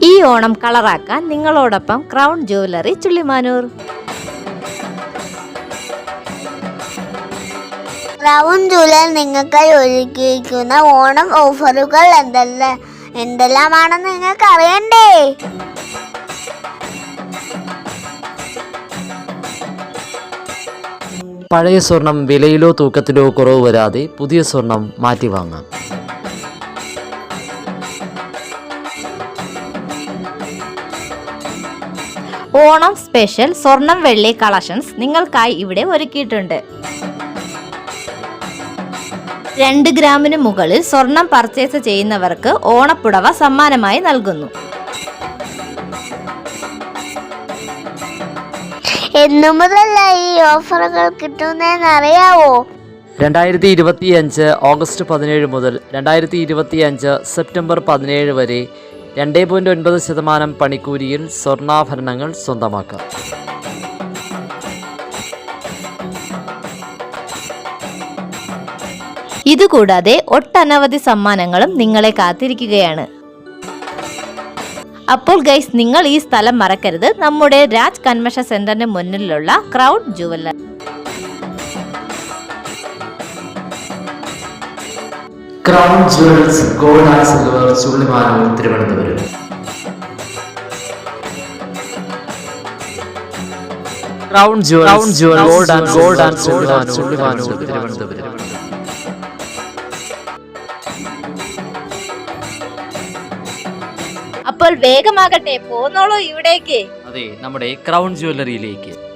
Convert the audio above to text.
ഈ ഓണം കളറാക്കാൻ നിങ്ങളോടൊപ്പം crown jewellery Chullimanoor. Crown jewellery നിങ്ങൾക്കായി ഒരുക്കിയിരിക്കുന്ന ഓണം ഓഫറുകൾ എന്തെല്ലാമാണെന്ന് നിങ്ങൾക്ക് അറിയണ്ടേ? പഴയ സ്വർണം വിലയിലോ തൂക്കത്തിലോ കുറവ് വരാതെ പുതിയ സ്വർണം മാറ്റി വാങ്ങാം. ഓണം സ്പെഷ്യൽ സ്വർണം വെള്ളി കളക്ഷൻസ് നിങ്ങൾക്കായി ഇവിടെ ഒരുക്കിയിട്ടുണ്ട്. 2 ഗ്രാമിന് മുകളിൽ സ്വർണം പർച്ചേസ് ചെയ്യുന്നവർക്ക് ഓണപ്പുടവ സമ്മാനമായി നൽകുന്നു. എന്നു മുതലല്ല ഈ ഓഫറുകൾ കിട്ടുന്നതെന്ന് അറിയാവോ? 2025 ഓഗസ്റ്റ് 17 മുതൽ 2025 സെപ്റ്റംബർ 17 വരെ 2.9% പണിക്കൂലിയിൽ സ്വർണ്ണാഭരണങ്ങൾ സ്വന്തമാക്കാം. ഇതുകൂടാതെ ഒട്ടനവധി സമ്മാനങ്ങളും നിങ്ങളെ കാത്തിരിക്കുകയാണ്. അപ്പോൾ ഗൈസ്, നിങ്ങൾ ഈ സ്ഥലം മറക്കരുത്. നമ്മുടെ രാജ് കൺവെൻഷൻ സെന്ററിന് മുന്നിലുള്ള crown jewellery. Crown jewels gold and silver Chullimanoor Thiruvananthapuram. Crown jewels gold and silver Chullimanoor Thiruvananthapuram. അപ്പോൾ വേഗമാകട്ടെ, പോന്നോളൂ ഇവിടേക്ക്. അതെ, നമ്മുടെ ക്രൗൺ ജുവലറിയിലേക്ക്.